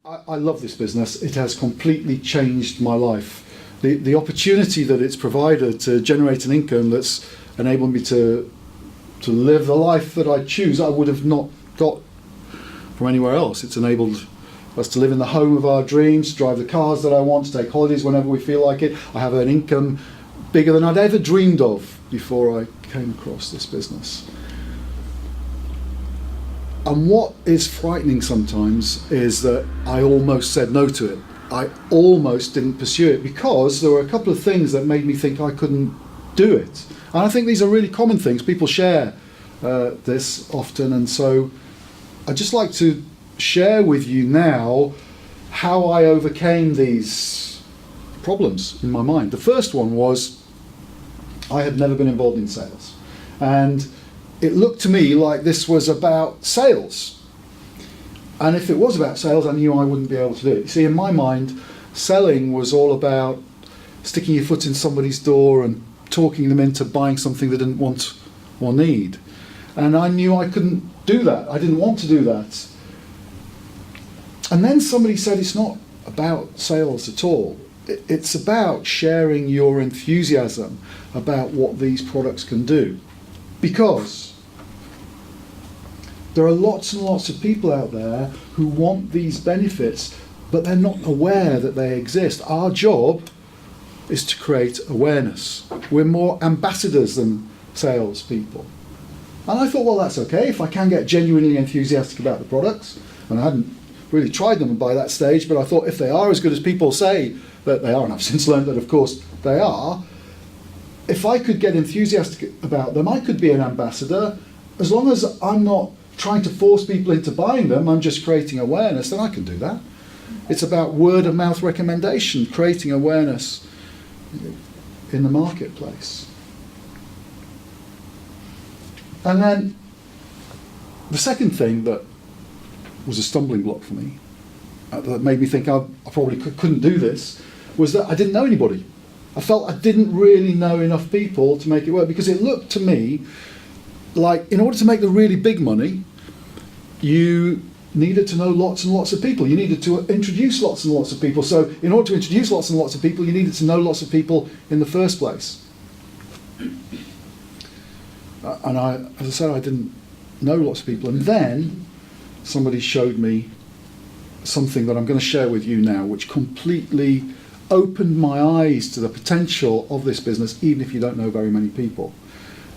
I love this business. It has completely changed my life. The opportunity that it's provided to generate an income that's enabled me to live the life that I choose, I would have not got from anywhere else. It's enabled us to live in the home of our dreams, drive the cars that I want, to take holidays whenever we feel like it. I have an income bigger than I'd ever dreamed of before I came across this business. And what is frightening sometimes is that I almost said no to it. I almost didn't pursue it because there were a couple of things that made me think I couldn't do it. And I think these are really common things. People share this often, and so I'd just like to share with you now how I overcame these problems in my mind. The first one was I had never been involved in sales, and it looked to me like this was about sales. And if it was about sales, I knew I wouldn't be able to do it. You see, in my mind, selling was all about sticking your foot in somebody's door and talking them into buying something they didn't want or need. And I knew I couldn't do that. I didn't want to do that. And then somebody said it's not about sales at all. It's about sharing your enthusiasm about what these products can do. Because there are lots and lots of people out there who want these benefits, but they're not aware that they exist. Our job is to create awareness. We're more ambassadors than salespeople. And I thought, well, that's okay if I can get genuinely enthusiastic about the products. And I hadn't really tried them by that stage, but I thought if they are as good as people say that they are, and I've since learned that of course they are, if I could get enthusiastic about them, I could be an ambassador. As long as I'm not trying to force people into buying them, I'm just creating awareness, then I can do that. It's about word of mouth recommendation, creating awareness in the marketplace. And then the second thing that was a stumbling block for me, that made me think I probably couldn't do this, was that I didn't know anybody. I felt I didn't really know enough people to make it work, because it looked to me like in order to make the really big money, you needed to know lots and lots of people. You needed to introduce lots and lots of people. So in order to introduce lots and lots of people, you needed to know lots of people in the first place. And as I said, I didn't know lots of people. And then somebody showed me something that I'm going to share with you now, which completely opened my eyes to the potential of this business, even if you don't know very many people.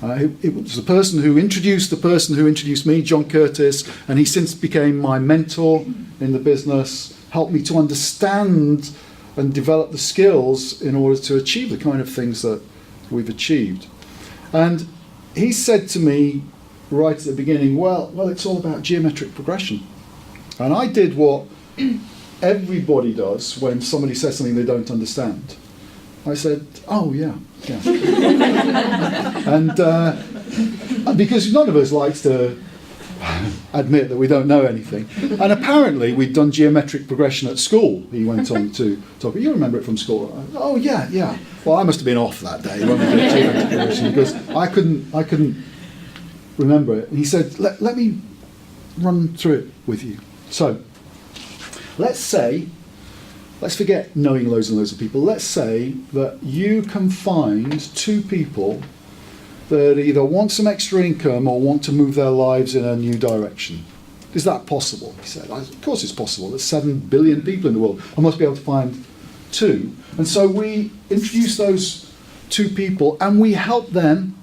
It was the person who introduced me, John Curtis, and he since became my mentor in the business, helped me to understand and develop the skills in order to achieve the kind of things that we've achieved. And he said to me right at the beginning, well, it's all about geometric progression. And I did what everybody does when somebody says something they don't understand. I said, oh yeah. And because none of us likes to admit that we don't know anything. And apparently we'd done geometric progression at school, he went on to talk. You remember it from school? Oh yeah. Well, I must have been off that day when we did geometric progression, because I couldn't remember it. And he said, let me run through it with you. So, let's forget knowing loads and loads of people. Let's say that you can find two people that either want some extra income or want to move their lives in a new direction. Is that possible? He said, of course it's possible. There's 7 billion people in the world. I must be able to find two. And so we introduce those two people and we help them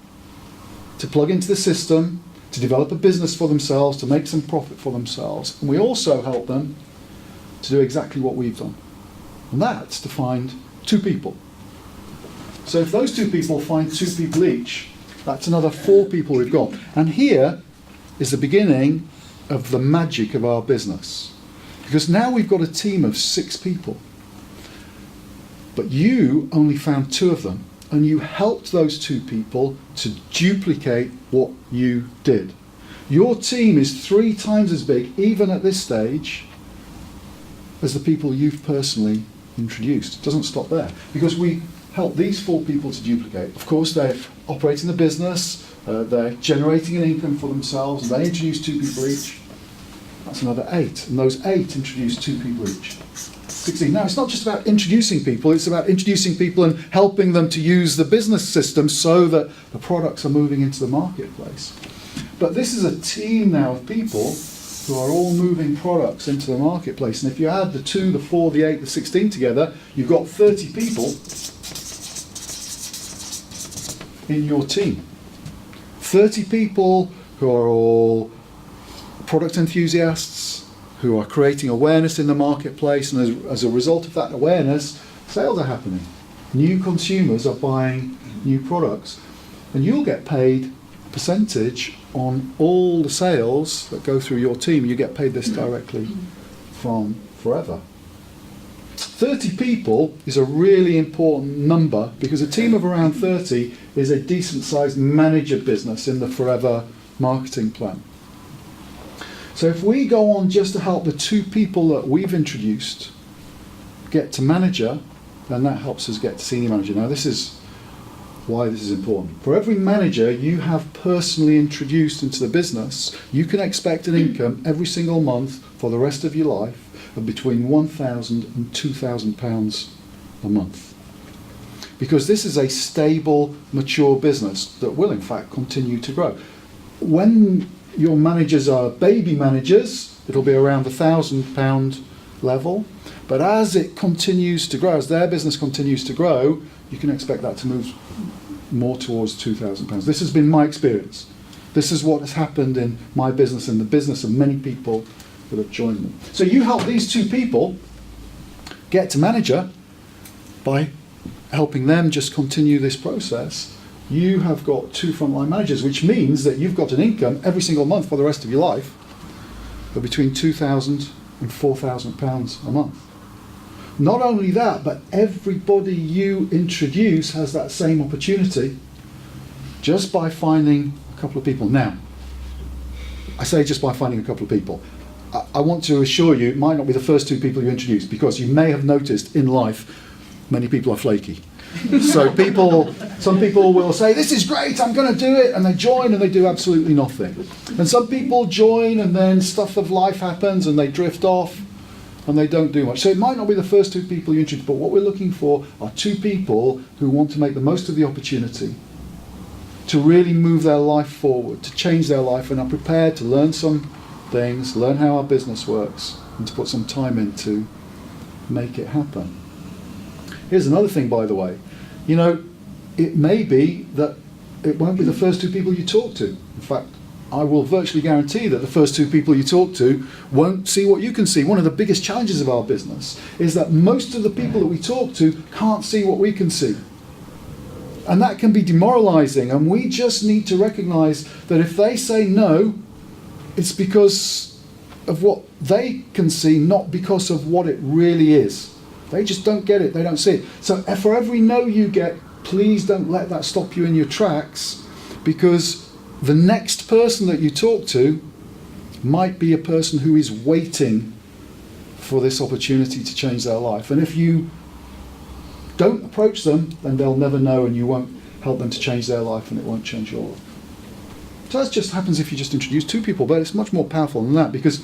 to plug into the system, to develop a business for themselves, to make some profit for themselves. And we also help them to do exactly what we've done. And that's to find two people. So if those two people find two people each, that's another 4 people we've got. And here is the beginning of the magic of our business. Because now we've got a team of 6 people. But you only found 2 of them. And you helped those 2 people to duplicate what you did. Your team is 3 times as big, even at this stage, as the people you've personally introduced. It doesn't stop there, because we help these 4 people to duplicate. Of course, they're operating the business, they're generating an income for themselves, they introduce 2 people each. That's another 8. And those 8 introduce 2 people each. 16. Now, it's not just about introducing people, it's about introducing people and helping them to use the business system so that the products are moving into the marketplace. But this is a team now of people who are all moving products into the marketplace. And if you add the 2, the 4, the 8, the 16 together, you've got 30 people in your team. 30 people who are all product enthusiasts, who are creating awareness in the marketplace, and as a result of that awareness, sales are happening. New consumers are buying new products, and you'll get paid a percentage on all the sales that go through your team. You get paid this directly from Forever. 30 people is a really important number because a team of around 30 is a decent sized manager business in the Forever marketing plan. So if we go on just to help the 2 people that we've introduced get to manager, then that helps us get to senior manager. Now this is why this is important. For every manager you have personally introduced into the business, you can expect an income every single month for the rest of your life of between £1,000 and £2,000 a month. Because this is a stable, mature business that will in fact continue to grow. When your managers are baby managers, it'll be around the £1,000 level, but as it continues to grow, as their business continues to grow, you can expect that to move more towards £2,000. This has been my experience. This is what has happened in my business and the business of many people that have joined them. So you help these 2 people get to manager by helping them just continue this process. You have got 2 frontline managers, which means that you've got an income every single month for the rest of your life of between £2,000 and £4,000 a month. Not only that, but everybody you introduce has that same opportunity just by finding a couple of people. Now, I say just by finding a couple of people. I want to assure you it might not be the first 2 people you introduce, because you may have noticed in life many people are flaky. So some people will say, this is great, I'm going to do it, and they join and they do absolutely nothing. And some people join and then stuff of life happens and they drift off and they don't do much. So it might not be the first 2 people you introduce, but what we're looking for are 2 people who want to make the most of the opportunity to really move their life forward, to change their life, and are prepared to learn some things, learn how our business works, and to put some time in to make it happen. Here's another thing, by the way. You know, it may be that it won't be the first 2 people you talk to. In fact, I will virtually guarantee that the first 2 people you talk to won't see what you can see. One of the biggest challenges of our business is that most of the people that we talk to can't see what we can see. And that can be demoralizing, and we just need to recognize that if they say no, it's because of what they can see, not because of what it really is. They just don't get it, they don't see it. So for every no you get, please don't let that stop you in your tracks, because the next person that you talk to might be a person who is waiting for this opportunity to change their life. And if you don't approach them, then they'll never know, and you won't help them to change their life, and it won't change your life. So that just happens if you just introduce 2 people, but it's much more powerful than that, because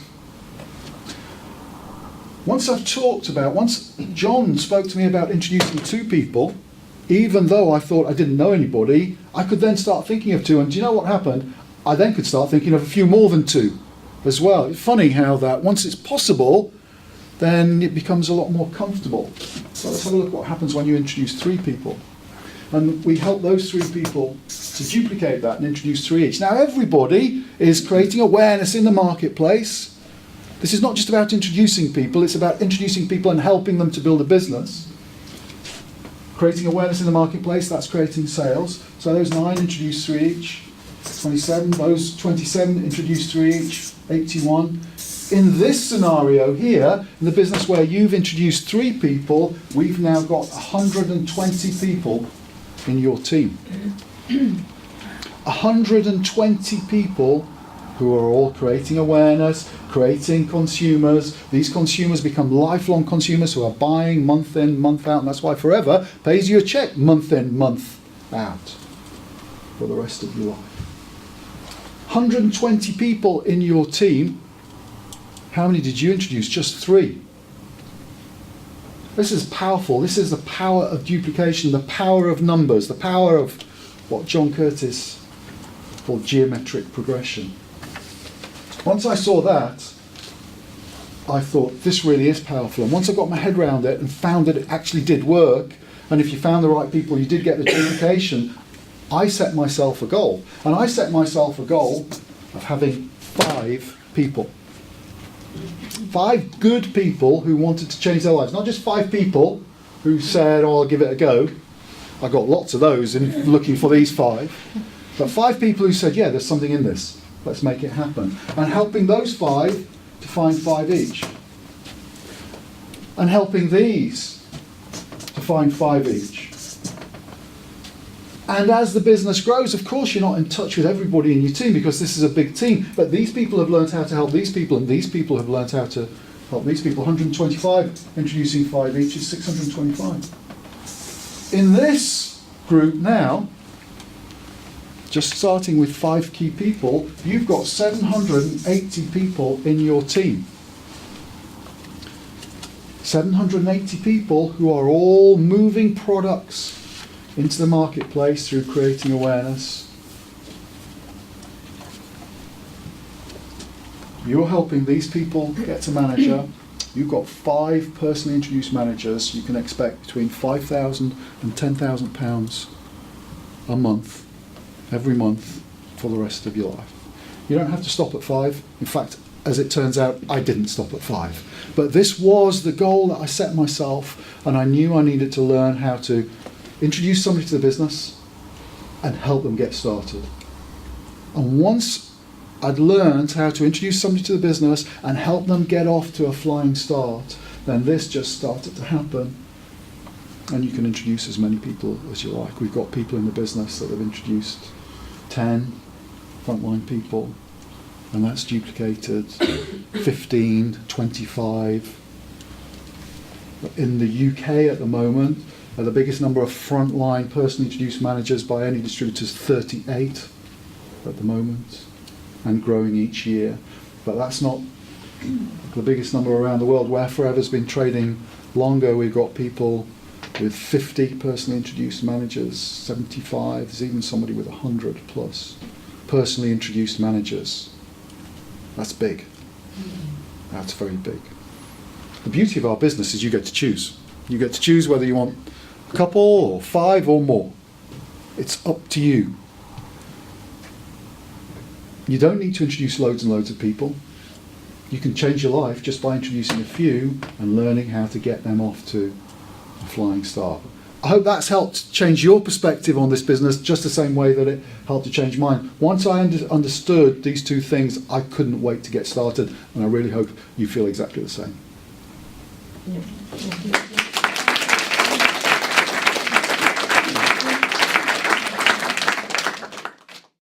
once John spoke to me about introducing 2 people, even though I thought I didn't know anybody, I could then start thinking of 2. And do you know what happened? I then could start thinking of a few more than 2 as well. It's funny how that, once it's possible, then it becomes a lot more comfortable. So let's have a look at what happens when you introduce 3 people. And we help those 3 people to duplicate that and introduce 3 each. Now everybody is creating awareness in the marketplace. This is not just about introducing people, it's about introducing people and helping them to build a business. Creating awareness in the marketplace, that's creating sales. So those 9 introduce 3 each. 27, those 27 introduce 3 each. 81. In this scenario here, in the business where you've introduced 3 people, we've now got 120 people in your team. 120 people who are all creating awareness, creating consumers. These consumers become lifelong consumers who are buying month in, month out, and that's why Forever pays you a check month in, month out for the rest of your life. 120 people in your team How many did you introduce? Just 3. This is powerful. This is the power of duplication, the power of numbers, the power of what John Curtis called geometric progression. Once I saw that, I thought, this really is powerful. And once I got my head around it and found that it actually did work, and if you found the right people, you did get the duplication, I set myself a goal. And I set myself a goal of having 5 people. 5 good people who wanted to change their lives. Not just 5 people who said, oh, I'll give it a go. I got lots of those in looking for these 5. But 5 people who said, yeah, there's something in this. Let's make it happen. And helping those 5 to find 5 each. And helping these to find 5 each. And as the business grows, of course, you're not in touch with everybody in your team because this is a big team. But these people have learned how to help these people, and these people have learned how to help these people. 125, introducing 5 each is 625. In this group now, just starting with 5 key people, you've got 780 people in your team. 780 people who are all moving products into the marketplace through creating awareness. You're helping these people get to manager. You've got 5 personally introduced managers. You can expect between £5,000 and £10,000 a month, every month, for the rest of your life. You don't have to stop at 5. In fact, as it turns out, I didn't stop at 5. But this was the goal that I set myself, and I knew I needed to learn how to introduce somebody to the business and help them get started. And once I'd learned how to introduce somebody to the business and help them get off to a flying start, then this just started to happen. And you can introduce as many people as you like. We've got people in the business that have introduced 10 frontline people, and that's duplicated 15, 25. In the UK at the moment, the biggest number of frontline personally introduced managers by any distributor is 38 at the moment, and growing each year. But that's not the biggest number around the world. Where Forever's been trading longer, we've got people with 50 personally introduced managers, 75, there's even somebody with 100 plus personally introduced managers. That's big. That's very big. The beauty of our business is you get to choose. You get to choose whether you want a couple or 5 or more. It's up to you. You don't need to introduce loads and loads of people. You can change your life just by introducing a few and learning how to get them off to a flying start. I hope that's helped change your perspective on this business just the same way that it helped to change mine. Once I understood these 2 things, I couldn't wait to get started, and I really hope you feel exactly the same. Yeah.